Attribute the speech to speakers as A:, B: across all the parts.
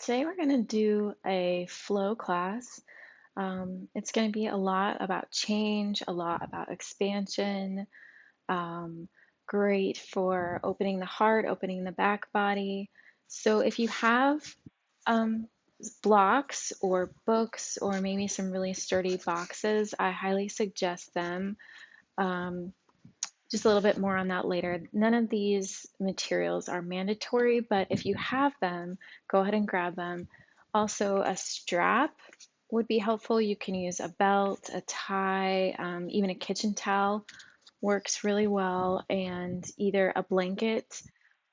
A: Today we're going to do a flow class. It's going to be a lot about change, a lot about expansion, um, great for opening the heart, opening the back body. So if you have um, blocks or books or maybe some really sturdy boxes, I highly suggest them. Um, just a little bit more on that later. None of these materials are mandatory, but if you have them, go ahead and grab them. Also, a strap would be helpful. You can use a belt, a tie, even a kitchen towel works really well, and either a blanket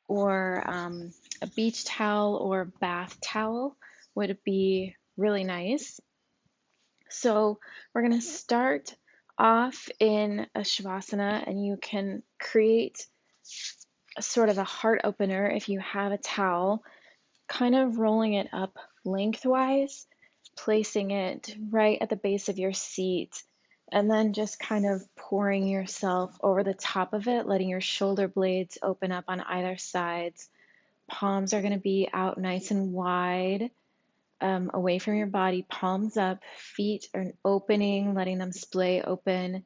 A: or a beach towel or bath towel would be really nice. So we're going to start off in a Shavasana, and you can create a sort of a heart opener if you have a towel, kind of rolling it up lengthwise, placing it right at the base of your seat, and then just kind of pouring yourself over the top of it, letting your shoulder blades open up on either sides. Palms are going to be out nice and wide, away from your body, palms up, feet are opening, letting them splay open,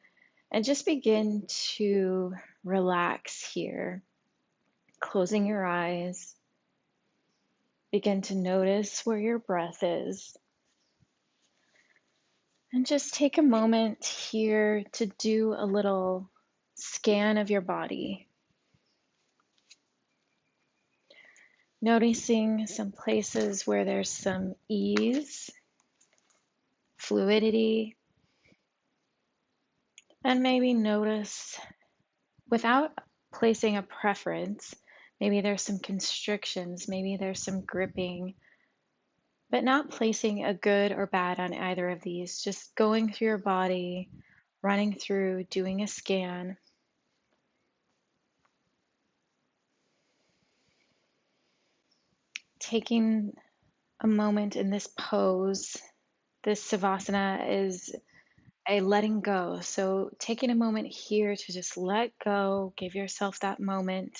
A: and just begin to relax here. Closing your eyes, begin to notice where your breath is. And just take a moment here to do a little scan of your body, noticing some places where there's some ease, fluidity, and maybe notice without placing a preference. Maybe there's some constrictions, maybe there's some gripping, but not placing a good or bad on either of these. Just going through your body, running through, doing a scan. Taking a moment in this pose. This Savasana is a letting go. So taking a moment here to just let go, give yourself that moment,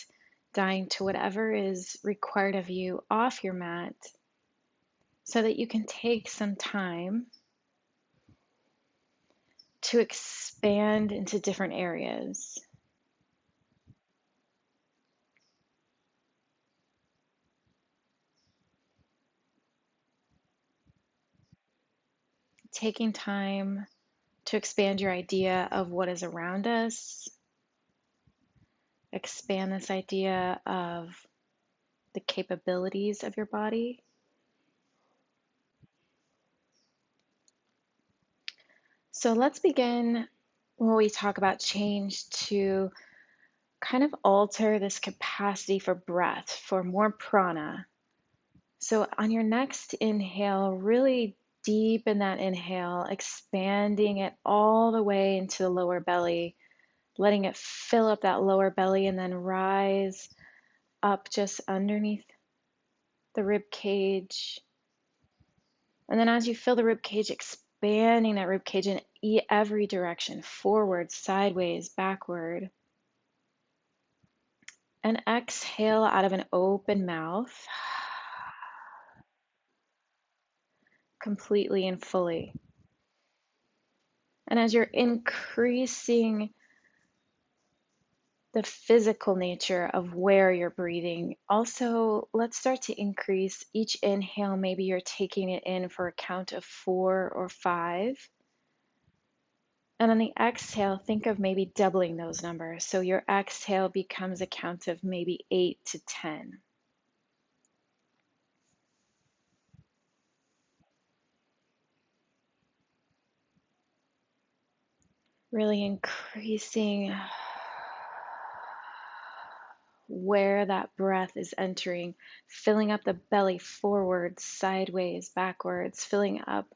A: dying to whatever is required of you off your mat, so that you can take some time to expand into different areas. Taking time to expand your idea of what is around us, expand this idea of the capabilities of your body. So let's begin when we talk about change to kind of alter this capacity for breath, for more prana. So on your next inhale, really deep in that inhale, expanding it all the way into the lower belly, letting it fill up that lower belly and then rise up just underneath the rib cage. And then as you feel the rib cage, expanding that rib cage in every direction, forward, sideways, backward. And exhale out of an open mouth, completely and fully. And as you're increasing the physical nature of where you're breathing, also let's start to increase each inhale. Maybe you're taking it in for a count of 4 or 5. And on the exhale, think of maybe doubling those numbers. So your exhale becomes a count of maybe 8 to 10. Really increasing where that breath is entering, filling up the belly forward, sideways, backwards, filling up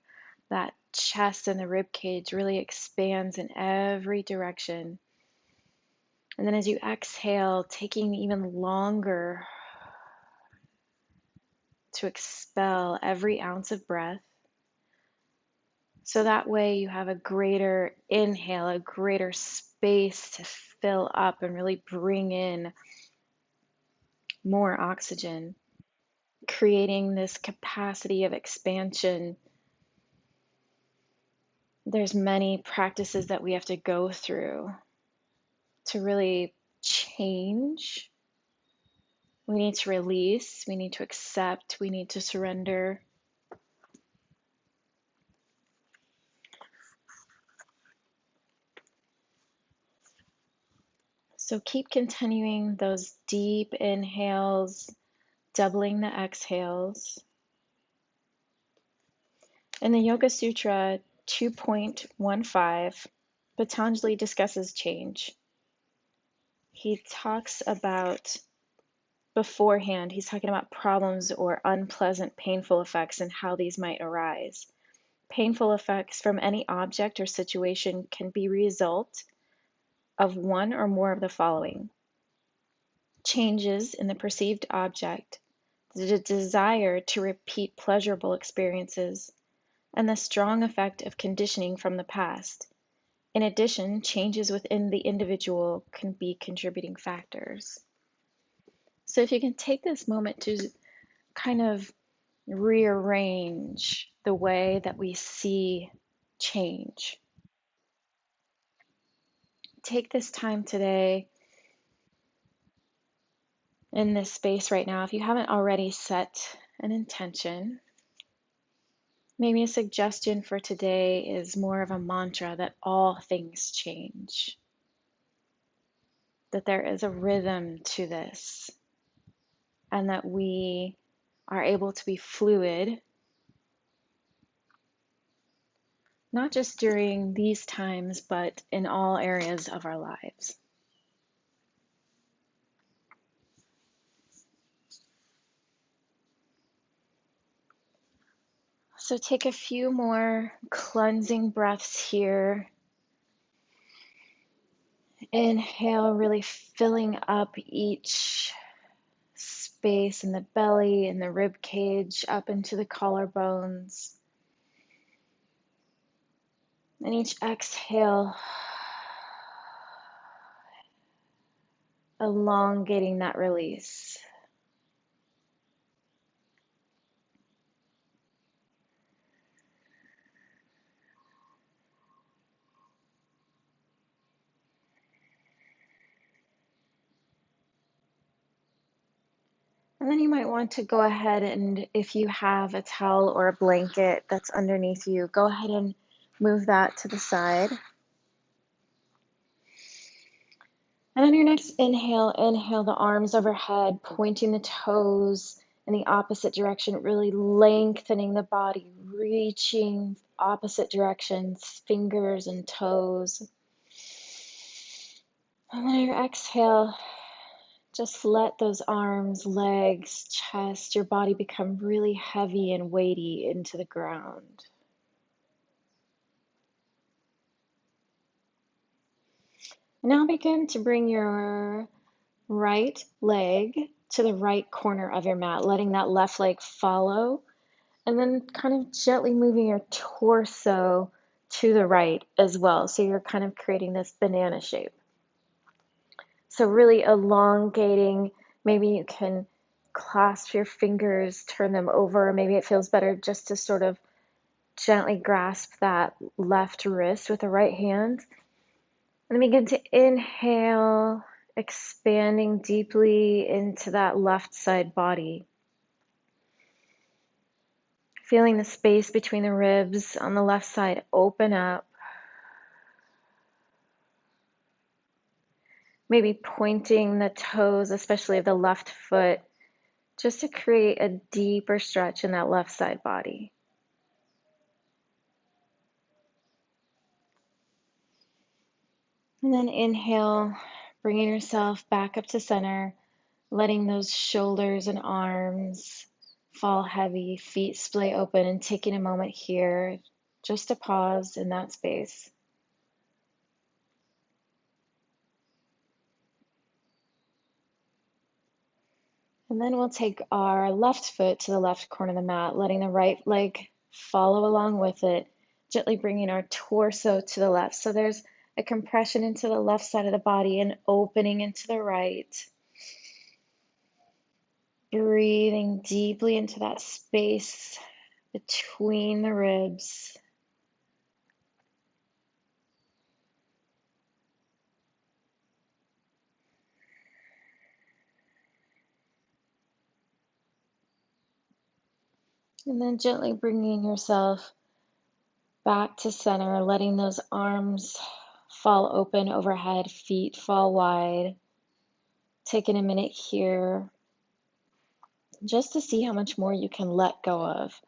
A: that chest, and the rib cage really expands in every direction. And then as you exhale, taking even longer to expel every ounce of breath. So that way you have a greater inhale, a greater space to fill up and really bring in more oxygen. creating this capacity of expansion. There's many practices that we have to go through to really change. We need to release, we need to accept, we need to surrender. So keep continuing those deep inhales, doubling the exhales. In the Yoga Sutra 2.15, Patanjali discusses change. He talks about beforehand, he's talking about problems or unpleasant, painful effects and how these might arise. Painful effects from any object or situation can be a result of one or more of the following: changes in the perceived object, the desire to repeat pleasurable experiences, and the strong effect of conditioning from the past. In addition, changes within the individual can be contributing factors. So if you can take this moment to kind of rearrange the way that we see change. Take this time today in this space right now. If you haven't already set an intention, maybe a suggestion for today is more of a mantra that all things change, that there is a rhythm to this, and that we are able to be fluid, not just during these times, but in all areas of our lives. So take a few more cleansing breaths here. Inhale, really filling up each space in the belly and the rib cage up into the collarbones. And each exhale, elongating that release. And then you might want to go ahead and, if you have a towel or a blanket that's underneath you, go ahead and move that to the side. And on your next inhale, inhale the arms overhead, pointing the toes in the opposite direction, really lengthening the body, reaching opposite directions, fingers and toes. And then on your exhale, just let those arms, legs, chest, your body become really heavy and weighty into the ground. Now begin to bring your right leg to the right corner of your mat, letting that left leg follow, and then kind of gently moving your torso to the right as well. So you're kind of creating this banana shape. So really elongating. Maybe you can clasp your fingers, turn them over. Maybe it feels better just to sort of gently grasp that left wrist with the right hand. And then begin to inhale, expanding deeply into that left side body. Feeling the space between the ribs on the left side open up. Maybe pointing the toes, especially of the left foot, just to create a deeper stretch in that left side body. And then inhale, bringing yourself back up to center, letting those shoulders and arms fall heavy, feet splay open, and taking a moment here just to pause in that space. And then we'll take our left foot to the left corner of the mat, letting the right leg follow along with it, gently bringing our torso to the left. So there's a compression into the left side of the body and opening into the right. Breathing deeply into that space between the ribs. And then gently bringing yourself back to center, letting those arms fall open overhead, feet fall wide. Taking a minute here just to see how much more you can let go of.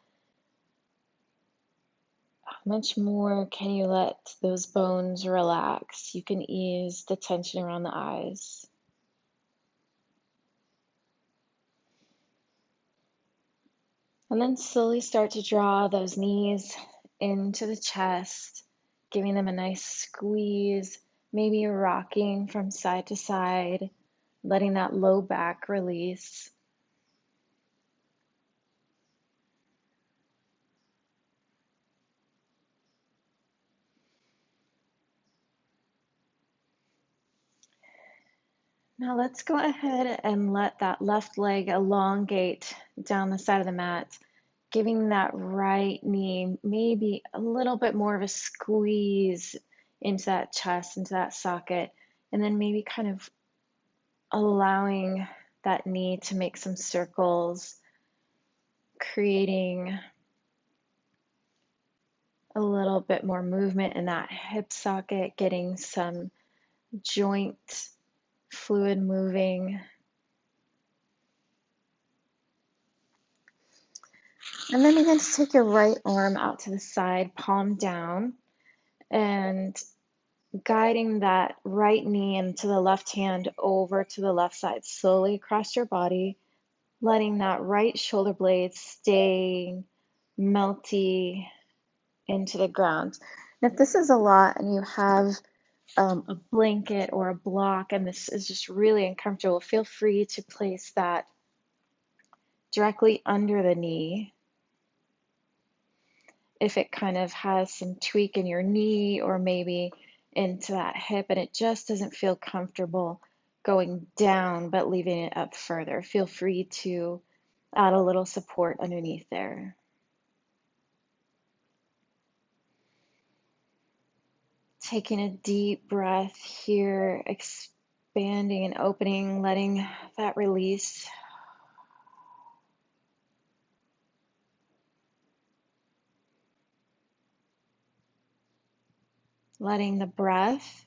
A: How much more can you let those bones relax? You can ease the tension around the eyes. And then slowly start to draw those knees into the chest, giving them a nice squeeze, maybe rocking from side to side, letting that low back release. Now let's go ahead and let that left leg elongate down the side of the mat, giving that right knee maybe a little bit more of a squeeze into that chest, into that socket, and then maybe kind of allowing that knee to make some circles, creating a little bit more movement in that hip socket, getting some joint fluid moving. And then begin to take your right arm out to the side, palm down, and guiding that right knee into the left hand over to the left side, slowly across your body, letting that right shoulder blade stay melty into the ground. And if this is a lot and you have a blanket or a block and this is just really uncomfortable, feel free to place that directly under the knee. If it kind of has some tweak in your knee or maybe into that hip and it just doesn't feel comfortable going down but leaving it up further, feel free to add a little support underneath there. Taking a deep breath here, expanding and opening, letting that release. Letting the breath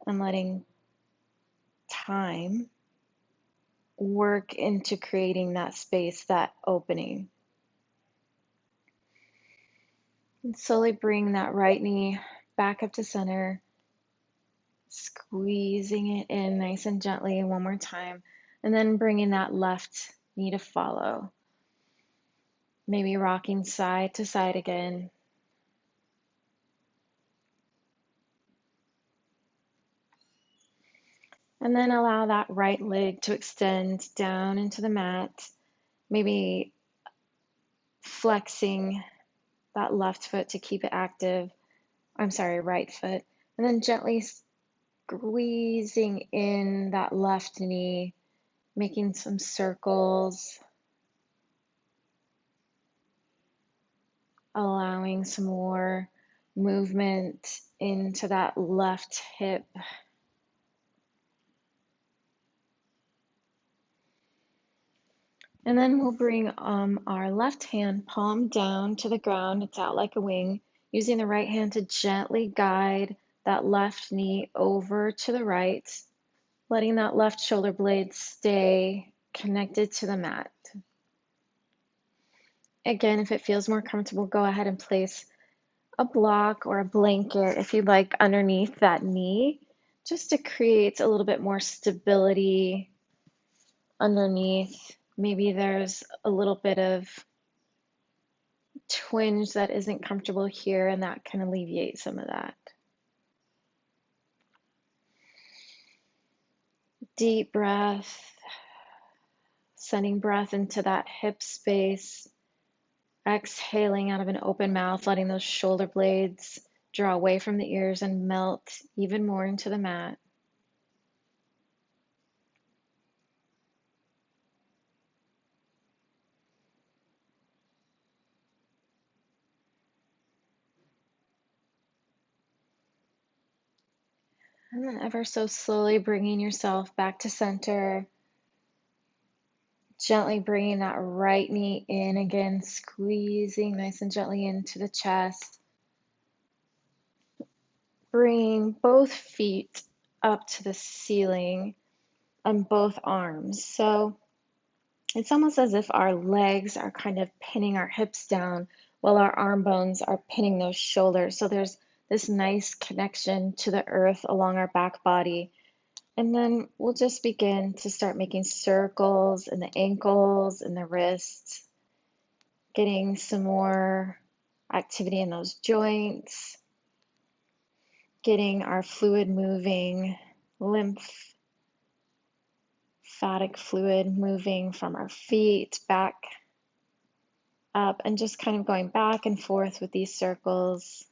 A: and letting time work into creating that space, that opening. And slowly bring that right knee back up to center, squeezing it in nice and gently one more time, and then bringing that left knee to follow. Maybe rocking side to side again. And then allow that right leg to extend down into the mat, maybe flexing that left foot to keep it active. I'm sorry, right foot. And then gently squeezing in that left knee, making some circles, allowing some more movement into that left hip. And then we'll bring our left hand palm down to the ground. It's out like a wing, using the right hand to gently guide that left knee over to the right, letting that left shoulder blade stay connected to the mat. Again, if it feels more comfortable, go ahead and place a block or a blanket, if you'd like, underneath that knee, just to create a little bit more stability underneath. Maybe there's a little bit of twinge that isn't comfortable here, and that can alleviate some of that. Deep breath, sending breath into that hip space, exhaling out of an open mouth, letting those shoulder blades draw away from the ears and melt even more into the mat. And then ever so slowly bringing yourself back to center, gently bringing that right knee in again, squeezing nice and gently into the chest. Bringing both feet up to the ceiling and both arms. So it's almost as if our legs are kind of pinning our hips down while our arm bones are pinning those shoulders. So there's this nice connection to the earth along our back body. And then we'll just begin to start making circles in the ankles and the wrists, getting some more activity in those joints, getting our fluid moving, lymphatic fluid moving from our feet back up, and just kind of going back and forth with these circles.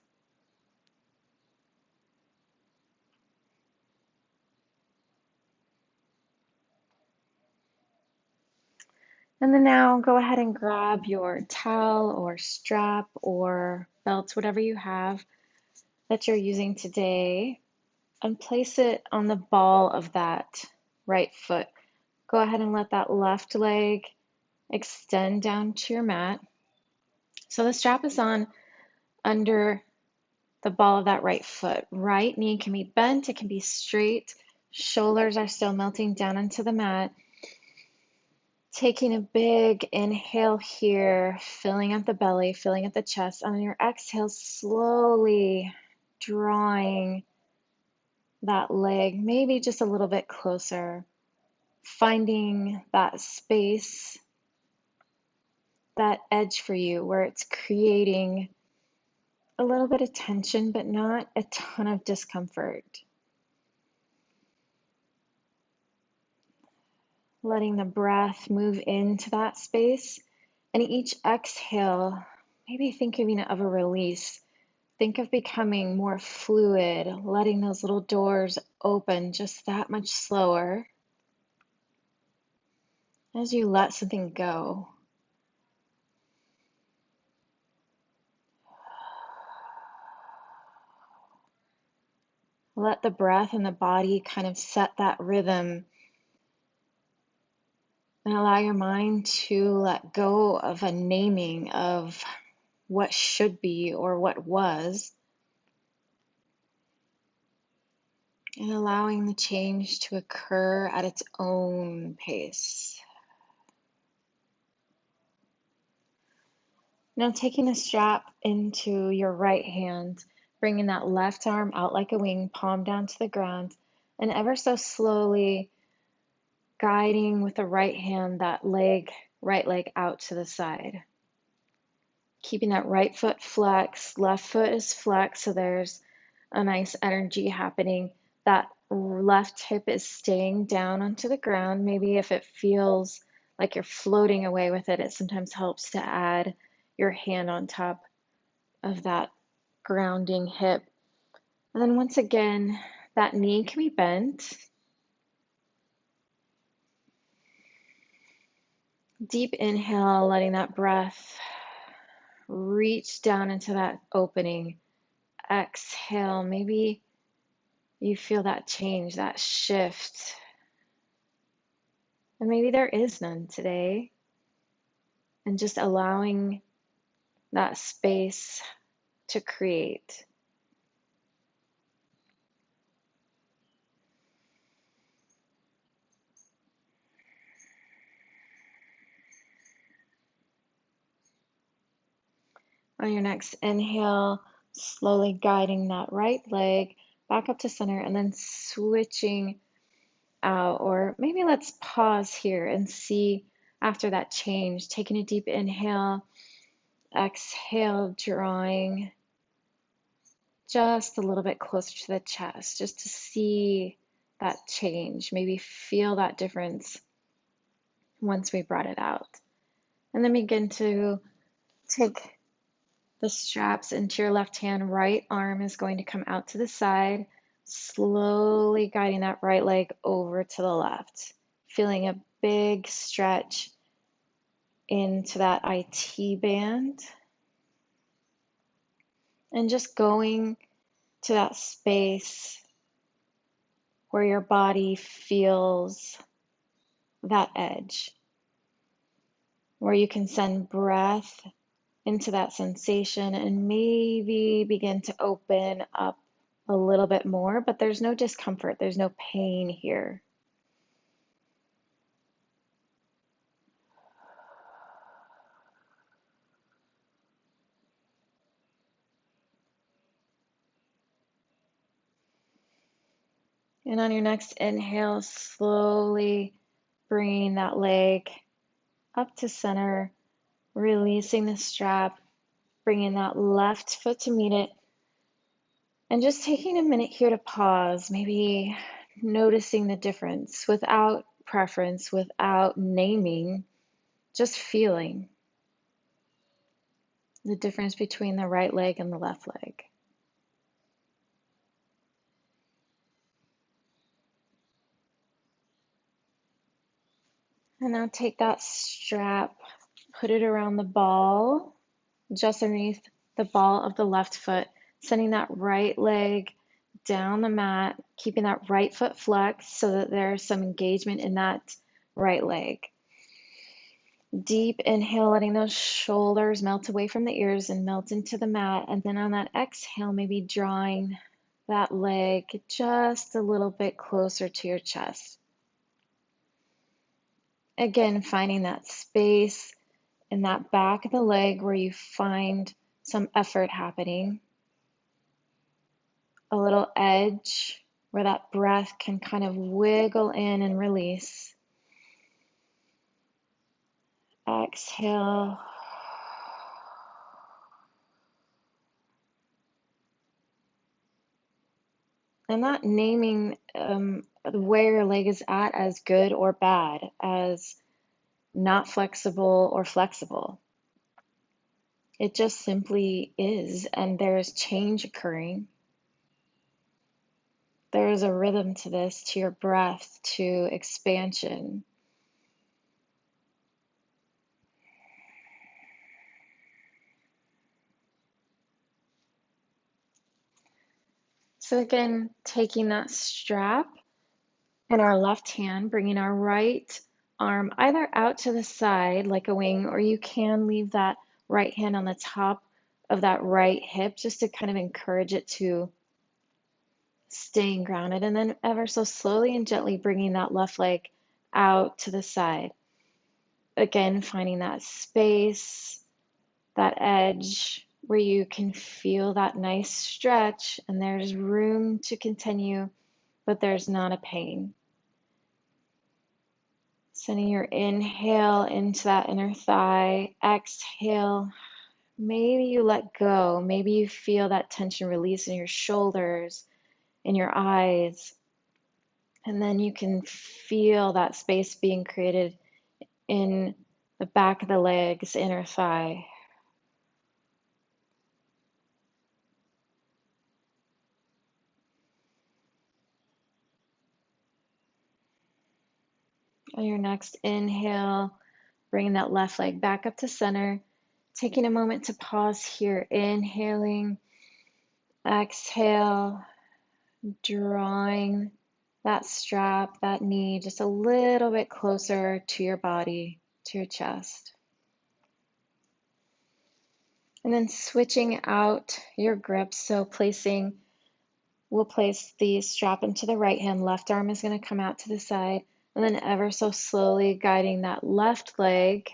A: And then now go ahead and grab your towel or strap or belt, whatever you have that you're using today, and place it on the ball of that right foot. Go ahead and let that left leg extend down to your mat. So the strap is on under the ball of that right foot. Right knee can be bent, it can be straight. Shoulders are still melting down into the mat. Taking a big inhale here, filling up the belly, filling up the chest. On your exhale, slowly drawing that leg maybe just a little bit closer, finding that space, that edge for you where it's creating a little bit of tension, but not a ton of discomfort. Letting the breath move into that space. And each exhale, maybe thinking of a release. Think of becoming more fluid, letting those little doors open just that much slower as you let something go. Let the breath and the body kind of set that rhythm, and allow your mind to let go of a naming of what should be or what was, and allowing the change to occur at its own pace. Now taking the strap into your right hand, bringing that left arm out like a wing, palm down to the ground, and ever so slowly guiding with the right hand that right leg out to the side. Keeping that right foot flexed, left foot is flexed, so there's a nice energy happening. That left hip is staying down onto the ground. Maybe if it feels like you're floating away with it, it sometimes helps to add your hand on top of that grounding hip. And then once again, that knee can be bent. Deep inhale, letting that breath reach down into that opening. Exhale, maybe you feel that change, that shift. And maybe there is none today. And just allowing that space to create. On your next inhale, slowly guiding that right leg back up to center and then switching out. Or maybe let's pause here and see after that change. Taking a deep inhale, exhale, drawing just a little bit closer to the chest, just to see that change. Maybe feel that difference once we brought it out. And then begin to take the straps into your left hand. Right arm is going to come out to the side, slowly guiding that right leg over to the left. Feeling a big stretch into that IT band. And just going to that space where your body feels that edge, where you can send breath into that sensation and maybe begin to open up a little bit more, but there's no discomfort, there's no pain here. And on your next inhale, slowly bringing that leg up to center, releasing the strap, bringing that left foot to meet it, and just taking a minute here to pause, maybe noticing the difference without preference, without naming, just feeling the difference between the right leg and the left leg. And now take that strap, put it around the ball, just underneath the ball of the left foot, sending that right leg down the mat, keeping that right foot flexed so that there's some engagement in that right leg. Deep inhale, letting those shoulders melt away from the ears and melt into the mat. And then on that exhale, maybe drawing that leg just a little bit closer to your chest. Again, finding that space in that back of the leg where you find some effort happening. A little edge where that breath can kind of wiggle in and release. Exhale. And not naming where your leg is at as good or bad, as not flexible or flexible. It just simply is, and there's change occurring. There is a rhythm to this, to your breath, to expansion. So again, taking that strap in our left hand, bringing our right arm either out to the side like a wing, or you can leave that right hand on the top of that right hip just to kind of encourage it to staying grounded. And then ever so slowly and gently bringing that left leg out to the side. Again, finding that space, that edge where you can feel that nice stretch and there's room to continue, but there's not a pain. Sending your inhale into that inner thigh. Exhale. Maybe you let go. Maybe you feel that tension release in your shoulders, in your eyes. And then you can feel that space being created in the back of the legs, inner thigh. On your next inhale, bringing that left leg back up to center. Taking a moment to pause here. Inhaling, exhale, drawing that strap, that knee just a little bit closer to your body, to your chest. And then switching out your grip. So we'll place the strap into the right hand. Left arm is going to come out to the side. And then ever so slowly guiding that left leg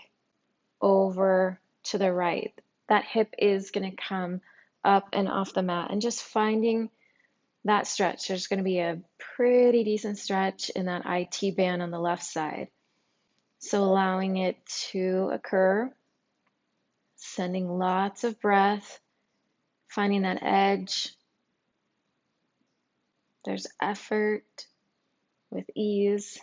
A: over to the right. That hip is going to come up and off the mat, and just finding that stretch. There's going to be a pretty decent stretch in that IT band on the left side. So allowing it to occur, sending lots of breath, finding that edge. There's effort with ease.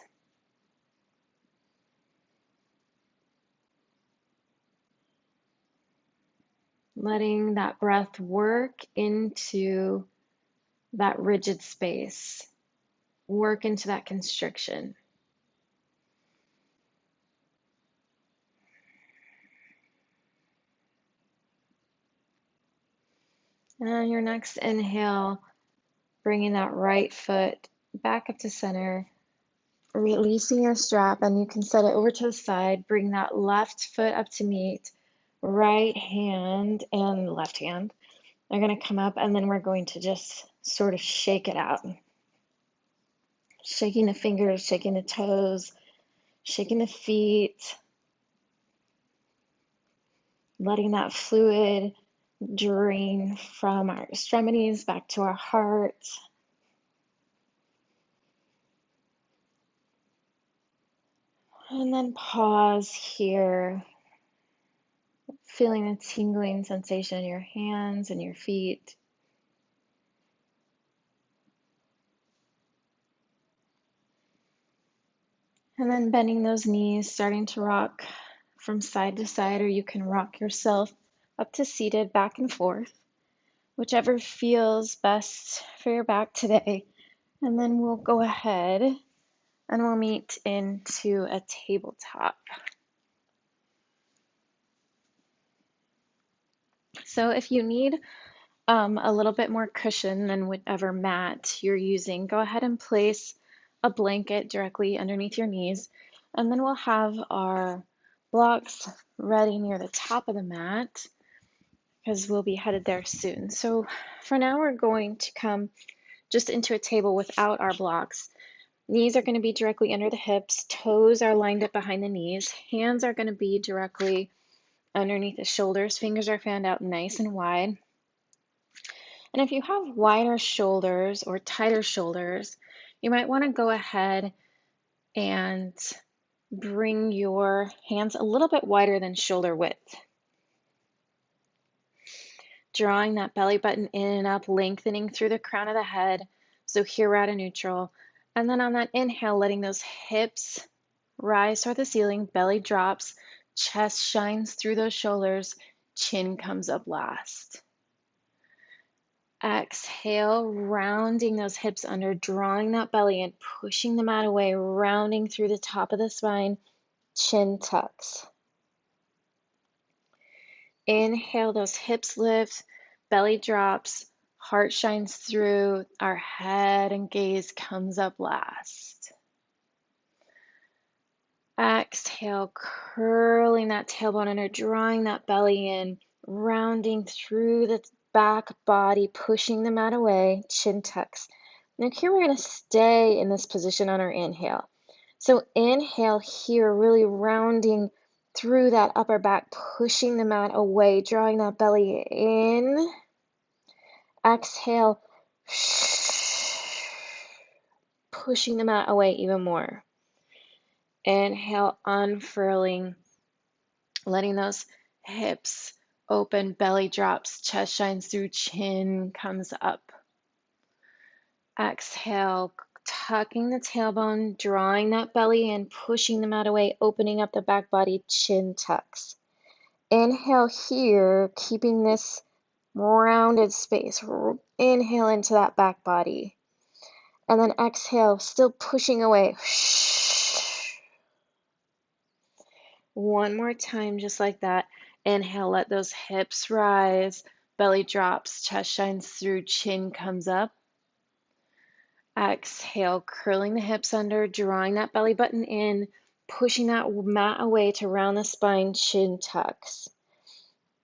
A: Letting that breath work into that rigid space, work into that constriction. And on your next inhale, bringing that right foot back up to center, releasing your strap, and you can set it over to the side. Bring that left foot up to meet. Right hand and left hand are going to come up, and then we're going to just sort of shake it out. Shaking the fingers, shaking the toes, shaking the feet, letting that fluid drain from our extremities back to our heart. And then pause here, feeling the tingling sensation in your hands and your feet. And then bending those knees, starting to rock from side to side, or you can rock yourself up to seated, back and forth, whichever feels best for your back today. And then we'll go ahead and we'll meet into a tabletop. So if you need a little bit more cushion than whatever mat you're using, go ahead and place a blanket directly underneath your knees, and then we'll have our blocks ready near the top of the mat because we'll be headed there soon. So for now, we're going to come just into a table without our blocks. Knees are going to be directly under the hips, toes are lined up behind the knees, hands are going to be directly underneath the shoulders, fingers are fanned out nice and wide. And if you have wider shoulders or tighter shoulders, you might want to go ahead and bring your hands a little bit wider than shoulder width. Drawing that belly button in and up, lengthening through the crown of the head. So here we're at a neutral. And then on that inhale, letting those hips rise toward the ceiling, belly drops, chest shines through those shoulders, chin comes up last. Exhale, rounding those hips under, drawing that belly in, pushing the mat away, rounding through the top of the spine, chin tucks. Inhale, those hips lift, belly drops, heart shines through, our head and gaze comes up last. Exhale, curling that tailbone under, drawing that belly in, rounding through the back body, pushing the mat away, chin tucks. Now here we're going to stay in this position on our inhale. So inhale here, really rounding through that upper back, pushing the mat away, drawing that belly in. Exhale, pushing the mat away even more. Inhale, unfurling, letting those hips open, belly drops, chest shines through, chin comes up. Exhale, tucking the tailbone, drawing that belly in, pushing the mat away, opening up the back body, chin tucks. Inhale here, keeping this rounded space. Inhale into that back body. And then exhale, still pushing away. One more time, just like that. Inhale, let those hips rise, belly drops, chest shines through, chin comes up. Exhale, curling the hips under, drawing that belly button in, pushing that mat away to round the spine, chin tucks.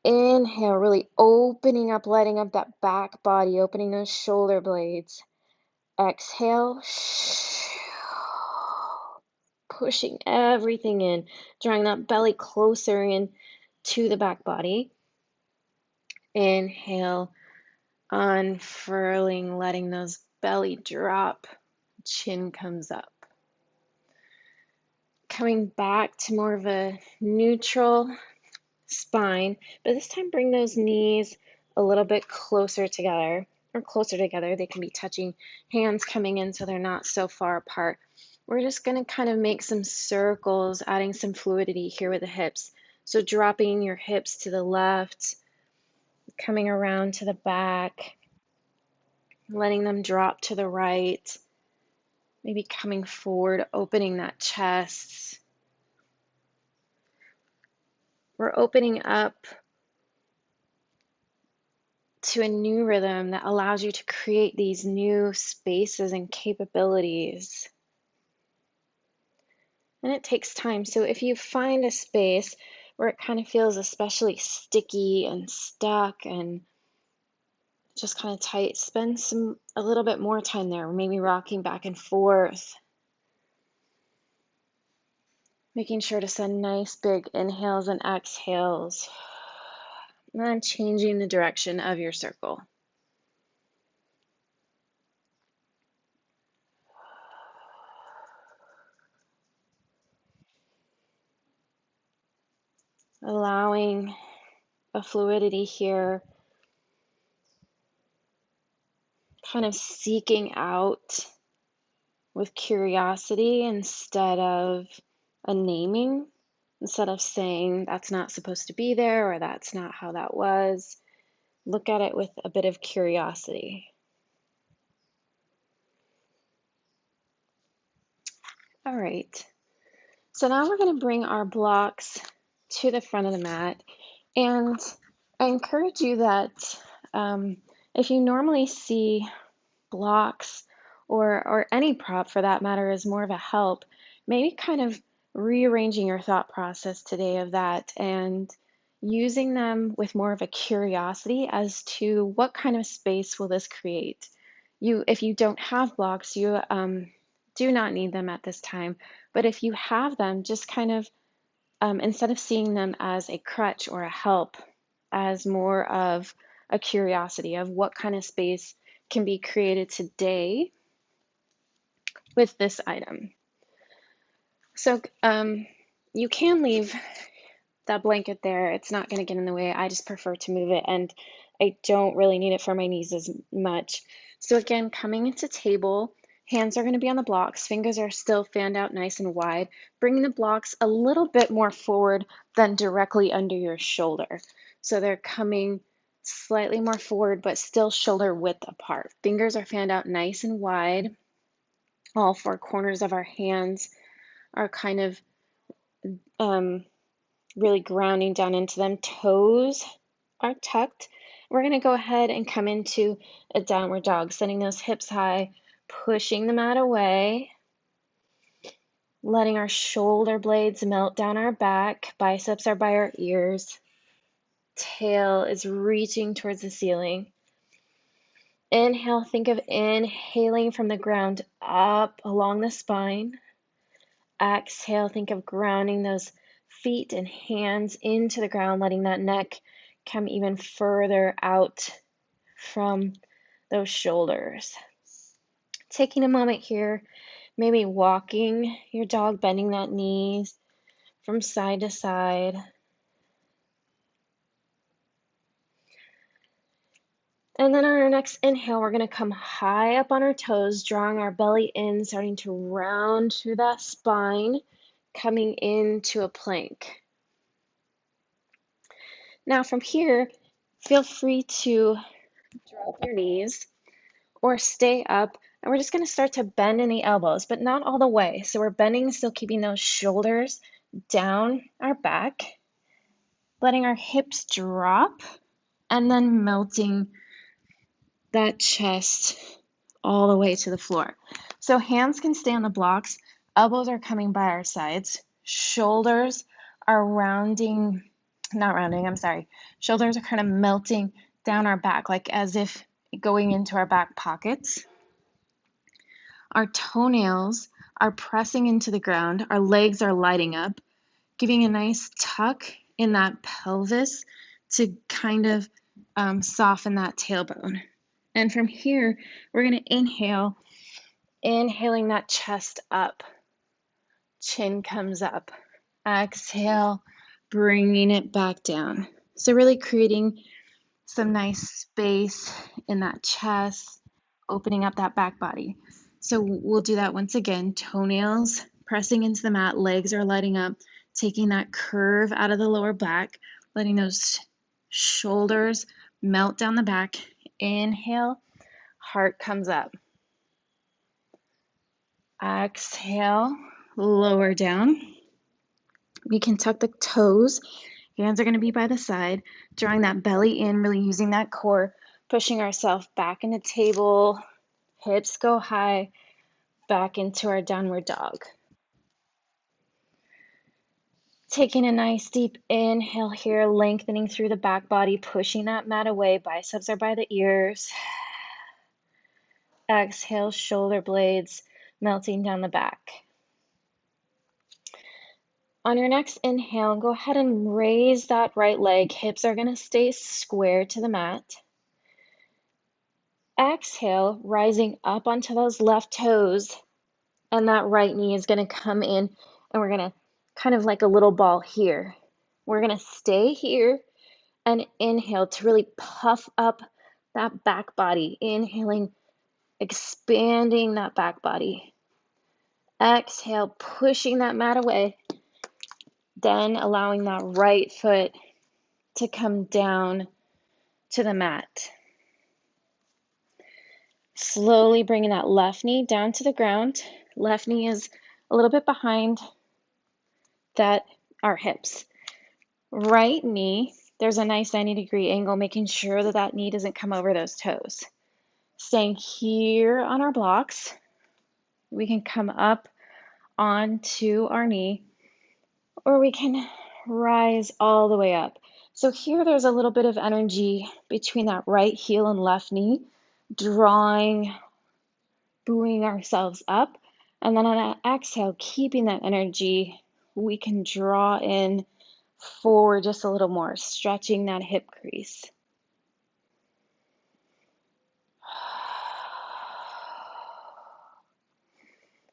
A: Inhale, really opening up, letting up that back body, opening those shoulder blades. Exhale, pushing everything in, drawing that belly closer in to the back body. Inhale, unfurling, letting those belly drop, chin comes up. Coming back to more of a neutral spine, but this time bring those knees a little bit closer together, or closer together. They can be touching, hands coming in so they're not so far apart. We're just going to kind of make some circles, adding some fluidity here with the hips. So dropping your hips to the left, coming around to the back, letting them drop to the right, maybe coming forward, opening that chest. We're opening up to a new rhythm that allows you to create these new spaces and capabilities. And it takes time. So if you find a space where it kind of feels especially sticky and stuck and just kind of tight, spend a little bit more time there, maybe rocking back and forth, making sure to send nice big inhales and exhales, and then changing the direction of your circle. Allowing a fluidity here, kind of seeking out with curiosity instead of a naming, instead of saying that's not supposed to be there or that's not how that was. Look at it with a bit of curiosity. All right. So now we're going to bring our blocks to the front of the mat. And I encourage you that if you normally see blocks or any prop for that matter as more of a help, maybe kind of rearranging your thought process today of that and using them with more of a curiosity as to what kind of space will this create. If you don't have blocks, you do not need them at this time. But if you have them, just kind of instead of seeing them as a crutch or a help, as more of a curiosity of what kind of space can be created today with this item. So you can leave that blanket there. It's not going to get in the way. I just prefer to move it, and I don't really need it for my knees as much. So again, coming into table, hands are going to be on the blocks. Fingers are still fanned out nice and wide. Bringing the blocks a little bit more forward than directly under your shoulder. So they're coming slightly more forward, but still shoulder width apart. Fingers are fanned out nice and wide. All four corners of our hands are kind of really grounding down into them. Toes are tucked. We're going to go ahead and come into a downward dog, sending those hips high, pushing the mat away, letting our shoulder blades melt down our back. Biceps are by our ears. Tail is reaching towards the ceiling. Inhale, think of inhaling from the ground up along the spine. Exhale, think of grounding those feet and hands into the ground, letting that neck come even further out from those shoulders. Taking a moment here, maybe walking your dog, bending that knees from side to side. And then on our next inhale, we're going to come high up on our toes, drawing our belly in, starting to round through that spine, coming into a plank. Now from here, feel free to drop your knees or stay up, and we're just going to start to bend in the elbows, but not all the way. So we're bending, still keeping those shoulders down our back, letting our hips drop, and then melting that chest all the way to the floor. So hands can stay on the blocks, elbows are coming by our sides, shoulders are shoulders are kind of melting down our back, like as if going into our back pockets. Our toenails are pressing into the ground, our legs are lighting up, giving a nice tuck in that pelvis to kind of soften that tailbone. And from here, we're going to inhale, inhaling that chest up, chin comes up. Exhale, bringing it back down. So really creating some nice space in that chest, opening up that back body. So we'll do that once again. Toenails pressing into the mat, legs are lighting up, taking that curve out of the lower back, letting those shoulders melt down the back. Inhale, heart comes up. Exhale, lower down. We can tuck the toes. Hands are going to be by the side, drawing that belly in, really using that core. pushing ourselves back into table, hips go high, back into our downward dog. Taking a nice deep inhale here, lengthening through the back body, pushing that mat away, biceps are by the ears. Exhale, shoulder blades melting down the back. On your next inhale, go ahead and raise that right leg. Hips are going to stay square to the mat. Exhale, rising up onto those left toes, and that right knee is going to come in, and we're going to kind of like a little ball here. We're going to stay here and inhale to really puff up that back body. Inhaling, expanding that back body. Exhale, pushing that mat away. Then allowing that right foot to come down to the mat. Slowly bringing that left knee down to the ground. Left knee is a little bit behind our hips. Right knee, there's a nice 90-degree angle, making sure that that knee doesn't come over those toes. Staying here on our blocks. We can come up onto our knee, or we can rise all the way up. So here there's a little bit of energy between that right heel and left knee, drawing, buoying ourselves up. And then on that exhale, keeping that energy, we can draw in forward just a little more, stretching that hip crease.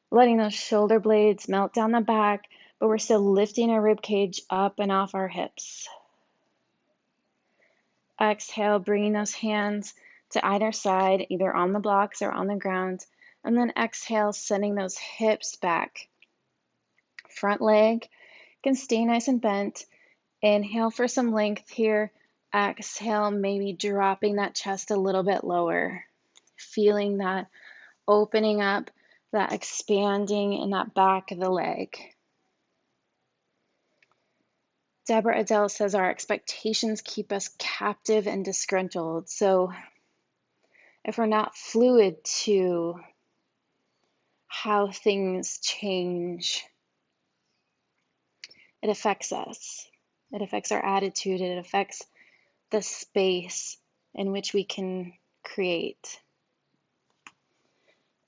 A: Letting those shoulder blades melt down the back, but we're still lifting our rib cage up and off our hips. Exhale, bringing those hands to either side, either on the blocks or on the ground. And then exhale, sending those hips back. Front leg can stay nice and bent. Inhale for some length here. Exhale, maybe dropping that chest a little bit lower. Feeling that opening up, that expanding in that back of the leg. Deborah Adele says our expectations keep us captive and disgruntled. So if we're not fluid to how things change, it affects us. It affects our attitude. It affects the space in which we can create.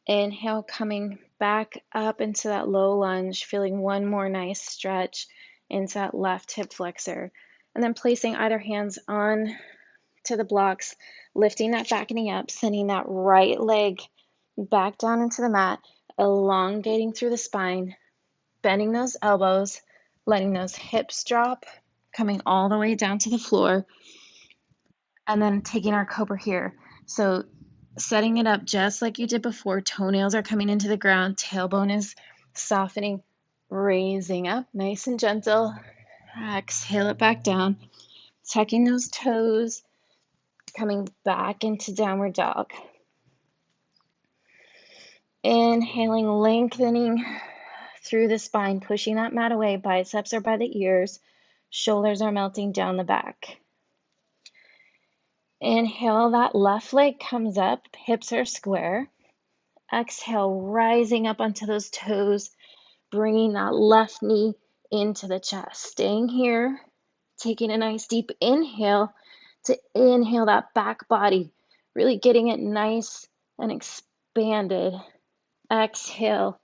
A: Inhale, coming back up into that low lunge, feeling one more nice stretch into that left hip flexor. And then placing either hands on to the blocks, lifting that back knee up, sending that right leg back down into the mat, elongating through the spine, bending those elbows, letting those hips drop, coming all the way down to the floor, and then taking our cobra here. So setting it up just like you did before, toenails are coming into the ground, tailbone is softening, raising up, nice and gentle. Exhale it back down, tucking those toes, coming back into downward dog. Inhaling, lengthening through the spine, pushing that mat away, biceps are by the ears, shoulders are melting down the back. Inhale, that left leg comes up, hips are square. Exhale, rising up onto those toes, bringing that left knee into the chest. Staying here, taking a nice deep inhale to inhale that back body, really getting it nice and expanded. Exhale,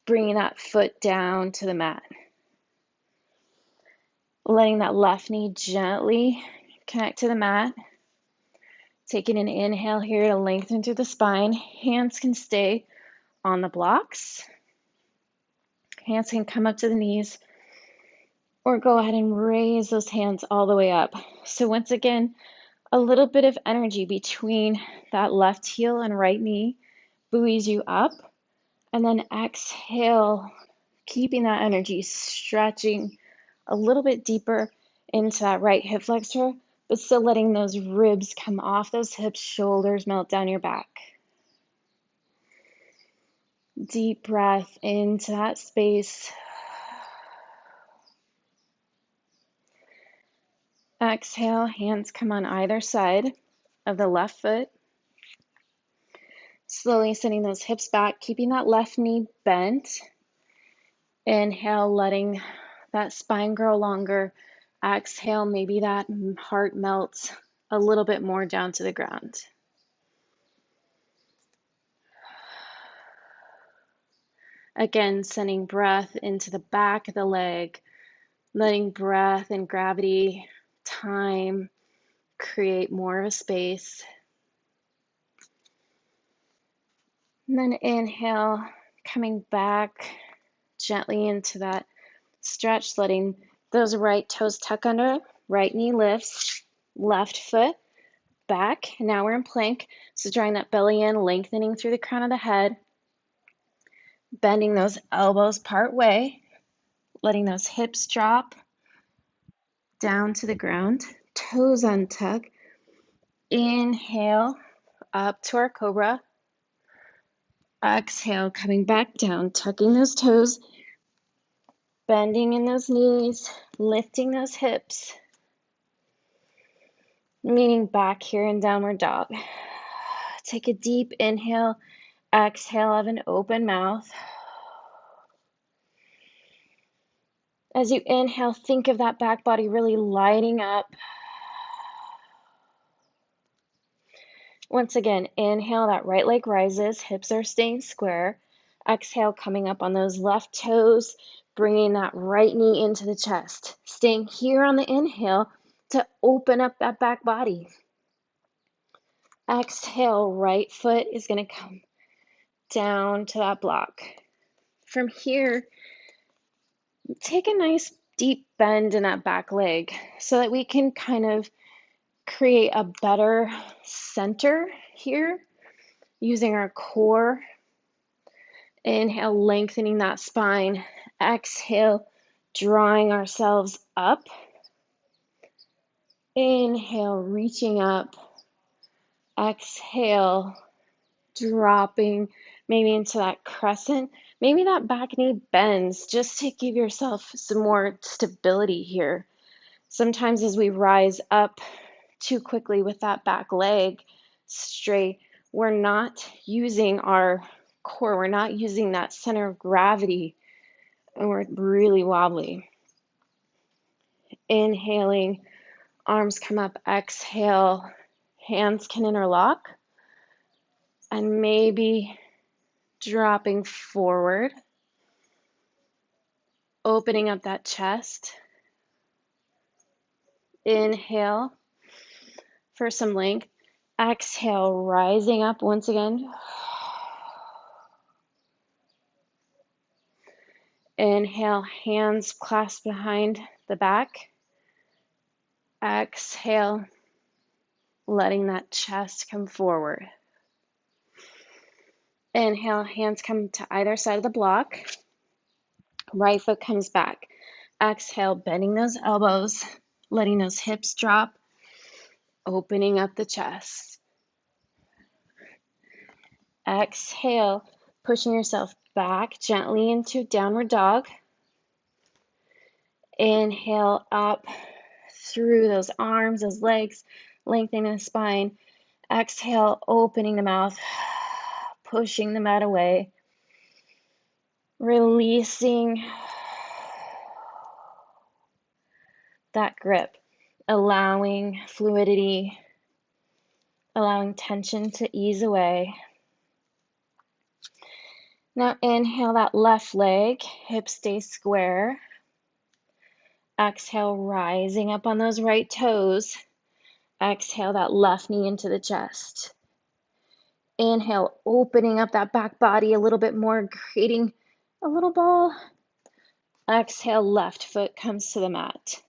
A: bringing that foot down to the mat. Letting that left knee gently connect to the mat. Taking an inhale here to lengthen through the spine. Hands can stay on the blocks. Hands can come up to the knees, or go ahead and raise those hands all the way up. So once again, a little bit of energy between that left heel and right knee buoys you up. And then exhale, keeping that energy, stretching a little bit deeper into that right hip flexor, but still letting those ribs come off those hips, shoulders melt down your back. Deep breath into that space. Exhale, hands come on either side. of the left foot. Slowly sending those hips back, keeping that left knee bent. Inhale, letting that spine grow longer. Exhale, maybe that heart melts a little bit more down to the ground. Again, sending breath into the back of the leg, letting breath and gravity, time, create more of a space. And then inhale, coming back gently into that stretch, letting those right toes tuck under, right knee lifts, left foot back. Now we're in plank. So drawing that belly in, lengthening through the crown of the head, bending those elbows part way, letting those hips drop down to the ground, toes untuck. Inhale up to our cobra. Exhale, coming back down, tucking those toes, bending in those knees, lifting those hips, meaning back here in downward dog. Take a deep inhale, exhale, have an open mouth. As you inhale, think of that back body really lighting up. Once again, inhale, that right leg rises, hips are staying square. Exhale, coming up on those left toes, bringing that right knee into the chest. Staying here on the inhale to open up that back body. Exhale, right foot is going to come down to that block. From here, take a nice deep bend in that back leg so that we can kind of create a better center here using our core. Inhale, lengthening that spine. Exhale, drawing ourselves up. Inhale, reaching up. Exhale, dropping maybe into that crescent. Maybe that back knee bends just to give yourself some more stability here. Sometimes as we rise up too quickly with that back leg straight, we're not using our core, we're not using that center of gravity, and we're really wobbly. Inhaling, arms come up, exhale, hands can interlock, and maybe dropping forward, opening up that chest. Inhale for some length. Exhale, rising up once again. Inhale, hands clasped behind the back. Exhale, letting that chest come forward. Inhale, hands come to either side of the block. Right foot comes back. Exhale, bending those elbows, letting those hips drop, opening up the chest. Exhale, pushing yourself back gently into downward dog. Inhale up through those arms, those legs, lengthening the spine. Exhale, opening the mouth, pushing the mat away. Releasing that grip, allowing fluidity, allowing tension to ease away. Now inhale that left leg, hips stay square. Exhale, rising up on those right toes. Exhale that left knee into the chest. Inhale, opening up that back body a little bit more, creating a little ball. Exhale, left foot comes to the mat.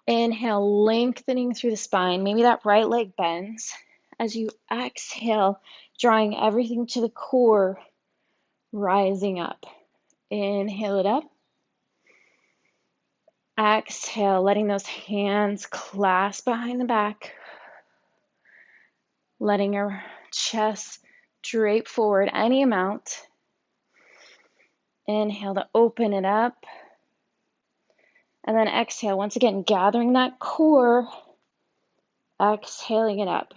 A: Inhale, lengthening through the spine. Maybe that right leg bends. As you exhale, drawing everything to the core, rising up. Inhale it up. Exhale, letting those hands clasp behind the back. Letting your chest drape forward any amount. Inhale to open it up. And then exhale, once again, gathering that core. Exhaling it up.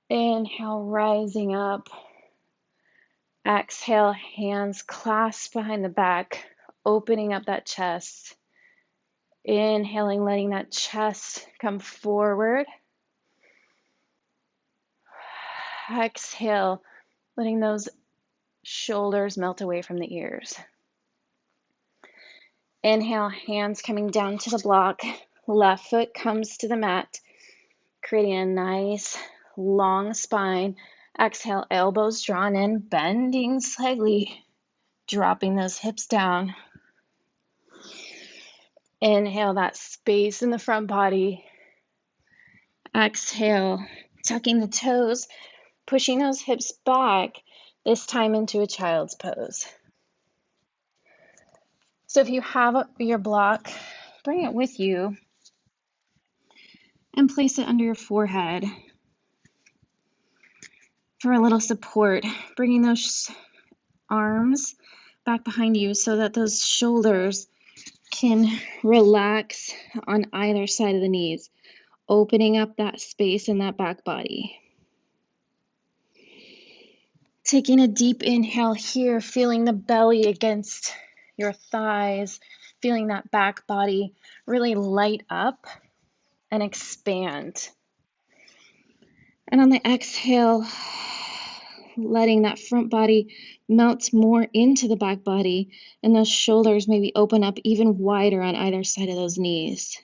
A: Inhale, rising up. Exhale, hands clasped behind the back, opening up that chest. Inhaling, letting that chest come forward. Exhale, letting those shoulders melt away from the ears. Inhale, hands coming down to the block. Left foot comes to the mat, creating a nice long spine. Exhale, elbows drawn in, bending slightly, dropping those hips down. Inhale, that space in the front body. Exhale, tucking the toes, pushing those hips back, this time into a child's pose. So if you have your block, bring it with you and place it under your forehead for a little support, bringing those arms back behind you so that those shoulders can relax on either side of the knees, opening up that space in that back body. Taking a deep inhale here, feeling the belly against your thighs, feeling that back body really light up and expand. And on the exhale, letting that front body melt more into the back body, and those shoulders maybe open up even wider on either side of those knees.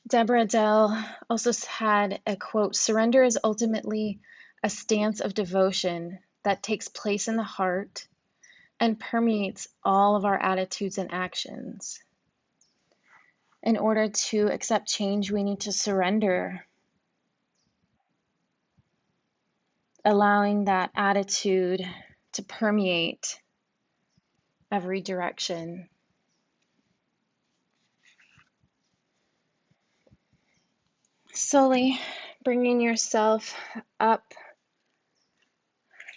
A: Deborah Adele also had a quote, "Surrender is ultimately a stance of devotion that takes place in the heart and permeates all of our attitudes and actions. In order to accept change, we need to surrender, allowing that attitude to permeate every direction." Slowly bringing yourself up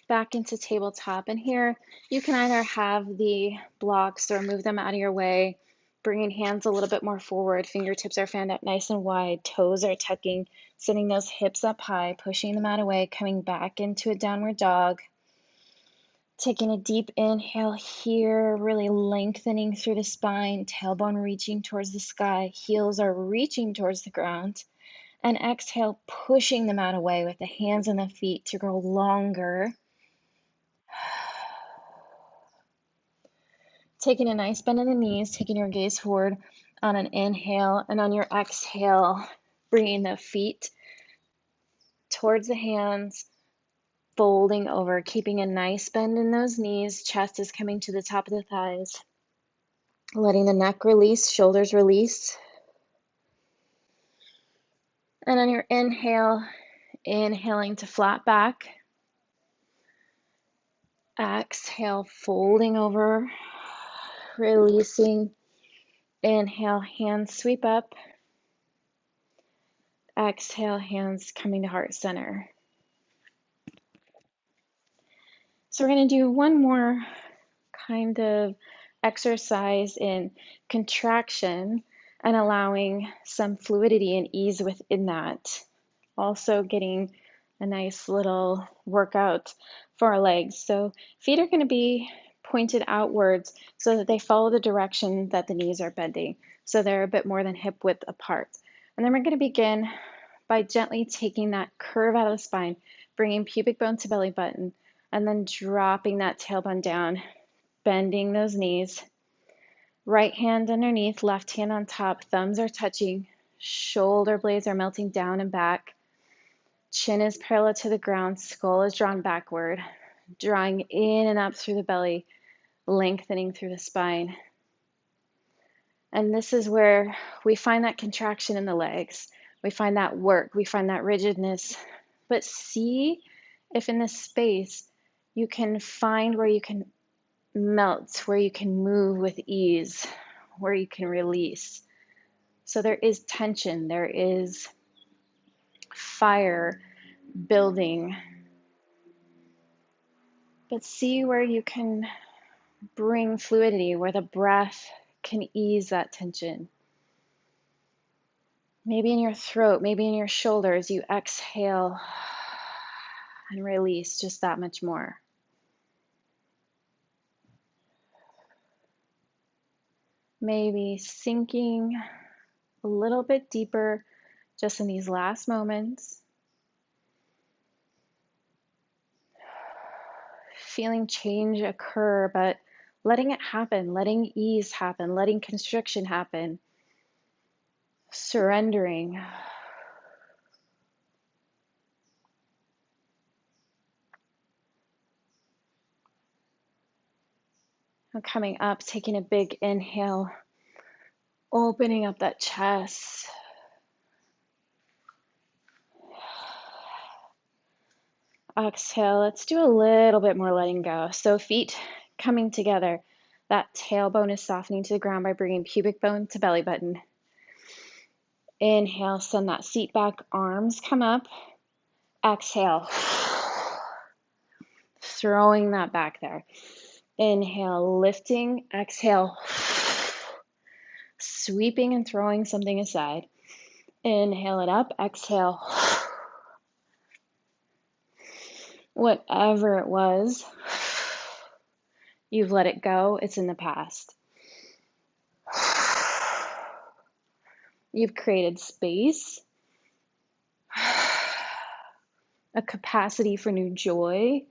A: back into tabletop. And here you can either have the blocks or move them out of your way, bringing hands a little bit more forward. Fingertips are fanned out nice and wide. Toes are tucking, sending those hips up high, pushing them out of the way, coming back into a downward dog. Taking a deep inhale here, really lengthening through the spine, tailbone reaching towards the sky, heels are reaching towards the ground. And exhale, pushing them out of the way with the hands and the feet to grow longer. Taking a nice bend in the knees, taking your gaze forward on an inhale, and on your exhale, bringing the feet towards the hands, folding over, keeping a nice bend in those knees. Chest is coming to the top of the thighs. Letting the neck release, shoulders release. And on your inhale, inhaling to flat back. Exhale, folding over, releasing. Inhale, hands sweep up. Exhale, hands coming to heart center. So we're going to do one more kind of exercise in contraction and allowing some fluidity and ease within that. Also getting a nice little workout for our legs. So feet are going to be pointed outwards so that they follow the direction that the knees are bending. So they're a bit more than hip width apart. And then we're going to begin by gently taking that curve out of the spine, bringing pubic bone to belly button, and then dropping that tailbone down, bending those knees. Right hand underneath, left hand on top, thumbs are touching, shoulder blades are melting down and back. Chin is parallel to the ground, skull is drawn backward, drawing in and up through the belly, lengthening through the spine. And this is where we find that contraction in the legs. We find that work, we find that rigidness. But see if in this space you can find where you can melt, where you can move with ease, where you can release. So there is tension, there is fire building, But see where you can bring fluidity, where the breath can ease that tension. Maybe in your throat, maybe in your shoulders, you exhale and release just that much more. Maybe sinking a little bit deeper just in these last moments. Feeling change occur, but letting it happen, letting ease happen, letting constriction happen, surrendering. And coming up, taking a big inhale, opening up that chest. Exhale, let's do a little bit more letting go. So feet coming together. That tailbone is softening to the ground by bringing pubic bone to belly button. Inhale, send that seat back, arms come up. Exhale, throwing that back there. Inhale, lifting. Exhale, sweeping and throwing something aside. Inhale it up. Exhale. Whatever it was, you've let it go. It's in the past. You've created space, a capacity for new joy,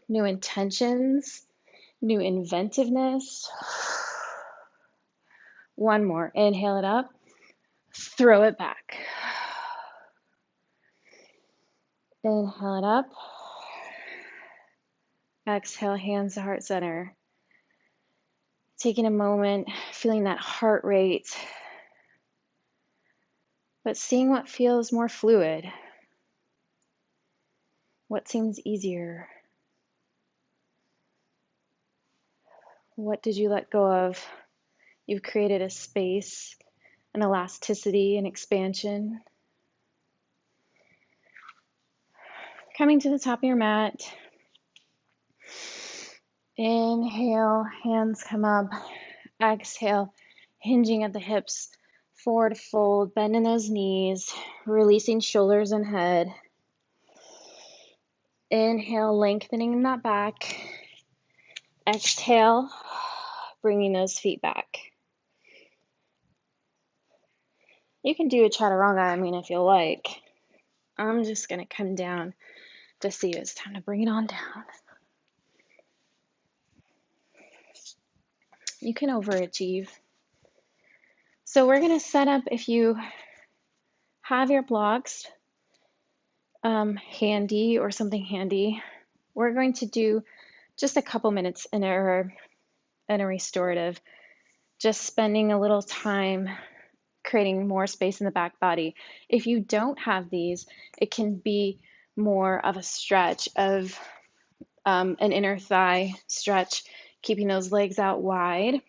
A: new intentions, new inventiveness. One more. Inhale it up. Throw it back. Inhale it up. Exhale, hands to heart center. Taking a moment, feeling that heart rate, but seeing what feels more fluid. What seems easier? What did you let go of? You've created a space, an elasticity, an expansion. Coming to the top of your mat. Inhale, hands come up. Exhale, hinging at the hips, forward fold, bend in those knees, releasing shoulders and head. Inhale, lengthening in that back. Exhale, bringing those feet back. You can do a chaturanga, if you like. I'm just going to come down to see it's time to bring it on down. You can overachieve. So we're going to set up, if you have your blocks handy or something handy, we're going to do just a couple minutes in a restorative, just spending a little time creating more space in the back body. If you don't have these, it can be more of a stretch of an inner thigh stretch, keeping those legs out wide,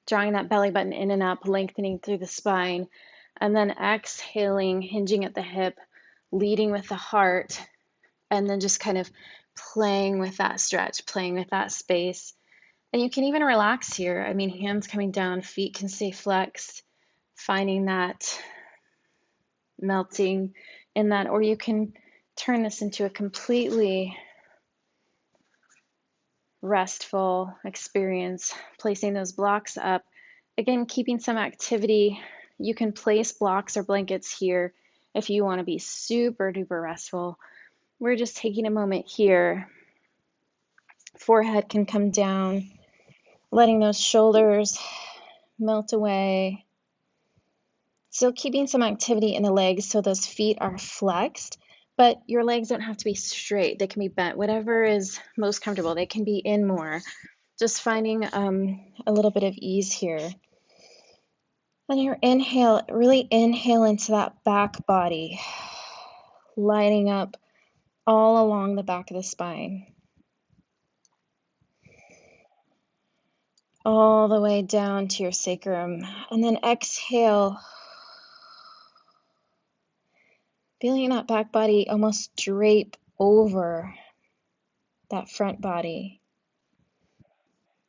A: drawing that belly button in and up, lengthening through the spine, and then exhaling, hinging at the hip, leading with the heart, and then just kind of playing with that stretch, playing with that space. And you can even relax here. Hands coming down, feet can stay flexed, finding that melting in that, or you can turn this into a completely restful experience, placing those blocks up. Again, keeping some activity. You can place blocks or blankets here if you want to be super duper restful. We're just taking a moment here. Forehead can come down, letting those shoulders melt away. Still keeping some activity in the legs so those feet are flexed, but your legs don't have to be straight. They can be bent, whatever is most comfortable. They can be in more. Just finding a little bit of ease here. On your inhale, really inhale into that back body, lighting up all along the back of the spine. All the way down to your sacrum. And then exhale, Feeling that back body almost drape over that front body.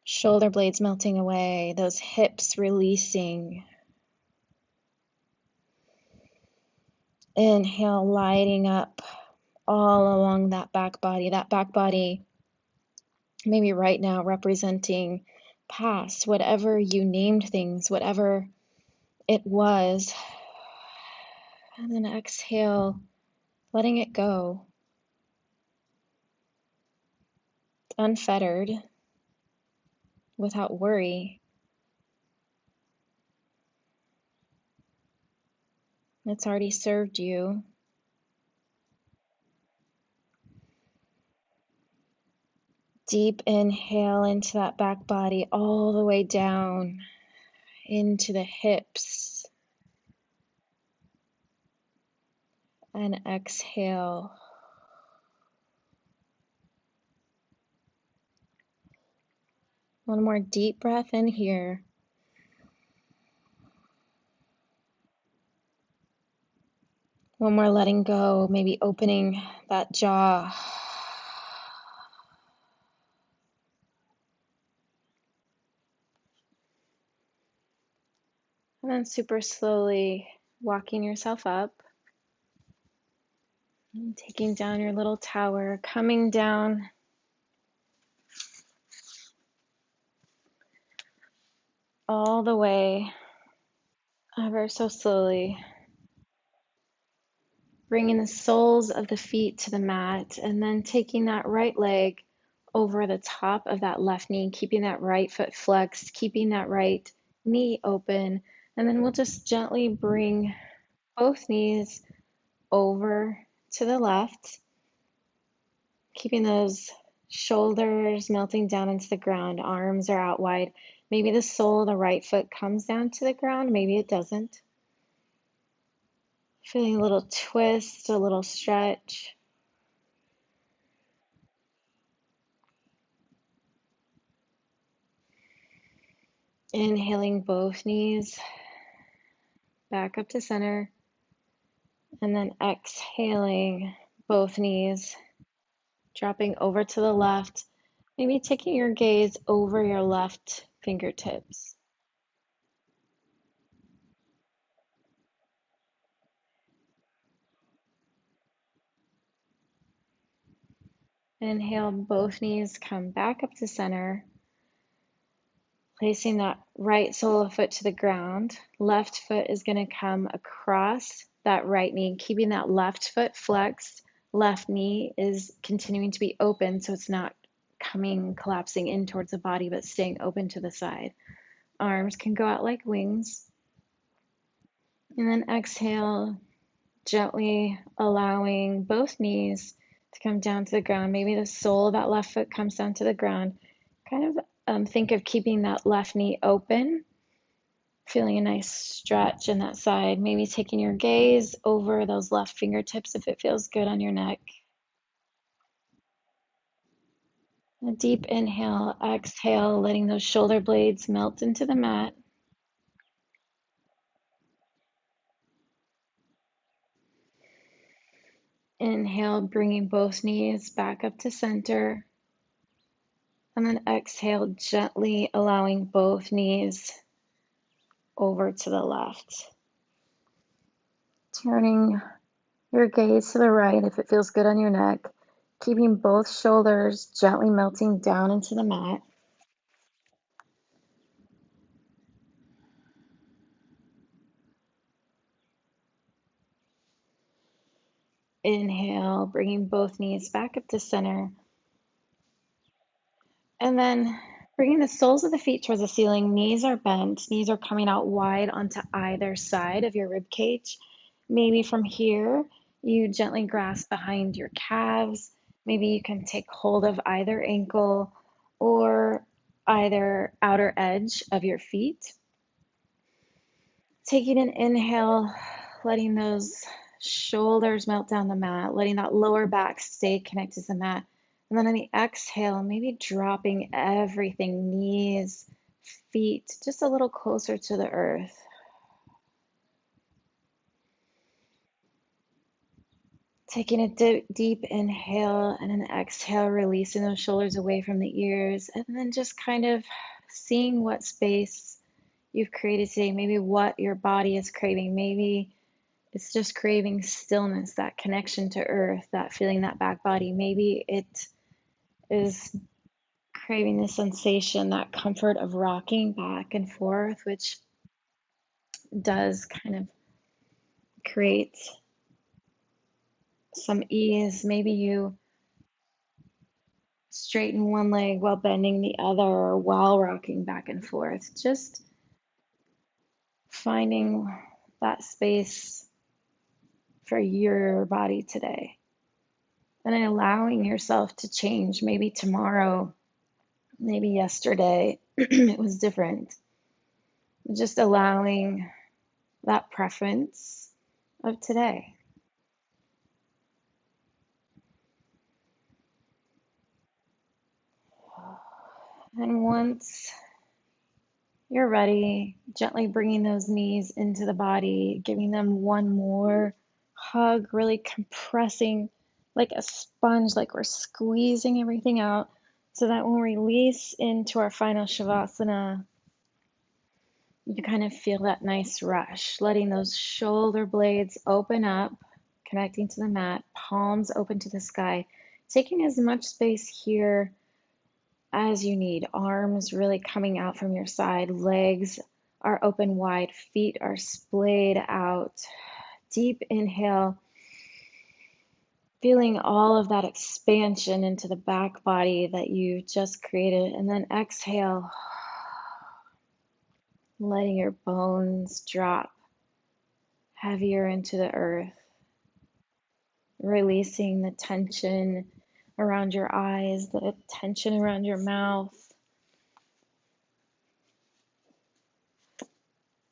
A: Shoulder blades melting away, those hips releasing. Inhale, lighting up all along that back body maybe right now representing past, whatever you named things, whatever it was. And then exhale, letting it go, unfettered, without worry. It's already served you. Deep inhale into that back body, all the way down into the hips. And exhale. One more deep breath in here. One more letting go, maybe opening that jaw. And then super slowly walking yourself up. And taking down your little tower, coming down all the way, ever so slowly. Bringing the soles of the feet to the mat, and then taking that right leg over the top of that left knee, keeping that right foot flexed, keeping that right knee open. And then we'll just gently bring both knees over to the left, keeping those shoulders melting down into the ground, arms are out wide. Maybe the sole of the right foot comes down to the ground, maybe it doesn't. Feeling a little twist, a little stretch. Inhaling both knees back up to center, and then exhaling both knees, dropping over to the left, maybe taking your gaze over your left fingertips. Inhale, both knees come back up to center, placing that right sole of foot to the ground. Left foot is going to come across that right knee, keeping that left foot flexed. Left knee is continuing to be open, so it's not collapsing in towards the body, but staying open to the side. Arms can go out like wings. And then exhale, gently allowing both knees to come down to the ground. Maybe the sole of that left foot comes down to the ground. Kind of think of keeping that left knee open, feeling a nice stretch in that side. Maybe taking your gaze over those left fingertips if it feels good on your neck. A deep inhale, exhale, letting those shoulder blades melt into the mat. Inhale, bringing both knees back up to center. And then exhale, gently allowing both knees over to the left. Turning your gaze to the right if it feels good on your neck. Keeping both shoulders gently melting down into the mat. Inhale, bringing both knees back up to center. And then bringing the soles of the feet towards the ceiling. Knees are bent. Knees are coming out wide onto either side of your rib cage. Maybe from here, you gently grasp behind your calves. Maybe you can take hold of either ankle or either outer edge of your feet. Taking an inhale, letting those shoulders melt down the mat, letting that lower back stay connected to the mat. And then on the exhale, maybe dropping everything, knees, feet, just a little closer to the earth. Taking a deep inhale and an exhale, releasing those shoulders away from the ears, and then just kind of seeing what space you've created today, maybe what your body is craving. Maybe it's just craving stillness, that connection to earth, that feeling that back body. Maybe it is craving the sensation, that comfort of rocking back and forth, which does kind of create some ease. Maybe you straighten one leg while bending the other while rocking back and forth. Just finding that space for your body today. And then allowing yourself to change. Maybe tomorrow, maybe yesterday, it was different. Just allowing that preference of today. And once you're ready, gently bringing those knees into the body, giving them one more hug, really compressing like a sponge, like we're squeezing everything out so that when we release into our final Shavasana, you kind of feel that nice rush, letting those shoulder blades open up, connecting to the mat, palms open to the sky, taking as much space here as you need. Arms really coming out from your side, legs are open wide, feet are splayed out. Deep inhale, feeling all of that expansion into the back body that you just created, and then exhale, letting your bones drop heavier into the earth, releasing the tension around your eyes, the tension around your mouth,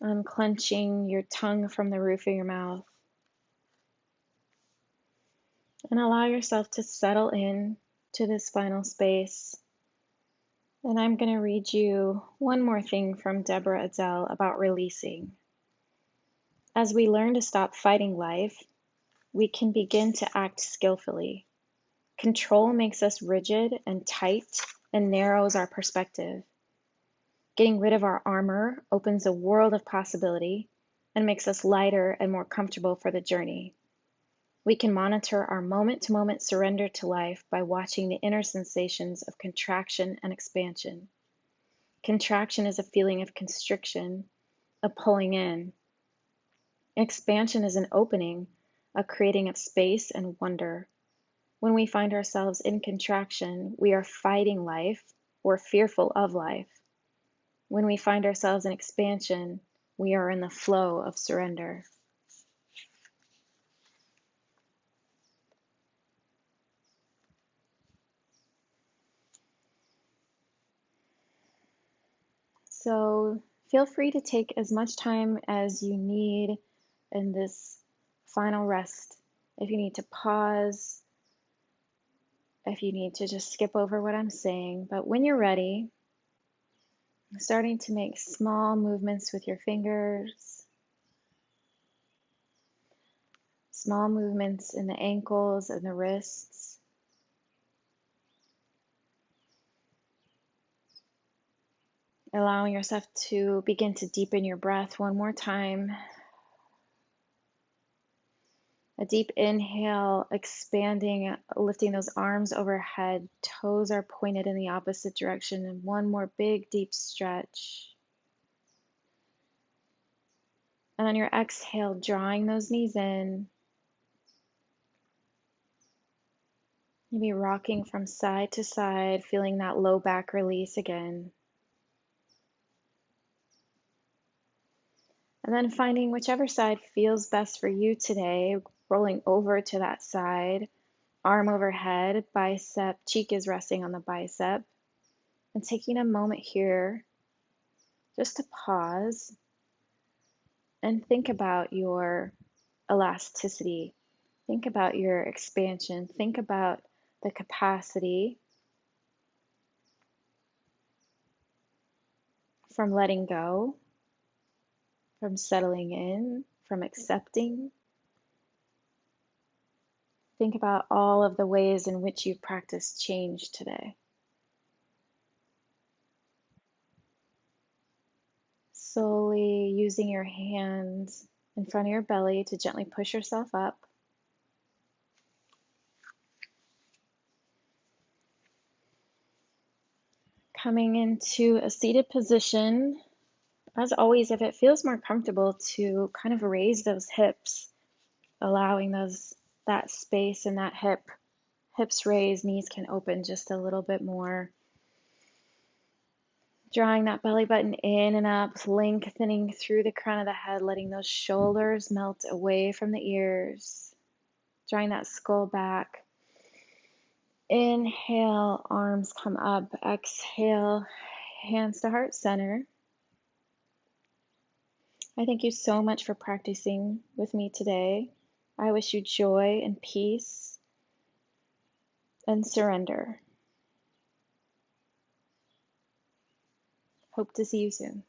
A: unclenching your tongue from the roof of your mouth, and allow yourself to settle in to this final space. And I'm going to read you one more thing from Deborah Adele about releasing. As we learn to stop fighting life, we can begin to act skillfully. Control makes us rigid and tight and narrows our perspective. Getting rid of our armor opens a world of possibility and makes us lighter and more comfortable for the journey. We can monitor our moment-to-moment surrender to life by watching the inner sensations of contraction and expansion. Contraction is a feeling of constriction, a pulling in. Expansion is an opening, a creating of space and wonder. When we find ourselves in contraction, we are fighting life or fearful of life. When we find ourselves in expansion, we are in the flow of surrender. So feel free to take as much time as you need in this final rest. If you need to pause, if you need to just skip over what I'm saying. But when you're ready, starting to make small movements with your fingers, small movements in the ankles and the wrists. Allowing yourself to begin to deepen your breath one more time. A deep inhale, expanding, lifting those arms overhead. Toes are pointed in the opposite direction. And one more big, deep stretch. And on your exhale, drawing those knees in. Maybe rocking from side to side, feeling that low back release again. And then finding whichever side feels best for you today, rolling over to that side, arm overhead, bicep, cheek is resting on the bicep. And taking a moment here just to pause and think about your elasticity. Think about your expansion. Think about the capacity from letting go, from settling in, from accepting. Think about all of the ways in which you've practiced change today. Slowly using your hands in front of your belly to gently push yourself up. Coming into a seated position. As always, if it feels more comfortable to kind of raise those hips, allowing that space in that hips raised, knees can open just a little bit more. Drawing that belly button in and up, lengthening through the crown of the head, letting those shoulders melt away from the ears. Drawing that skull back. Inhale, arms come up. Exhale, hands to heart center. I thank you so much for practicing with me today. I wish you joy and peace and surrender. Hope to see you soon.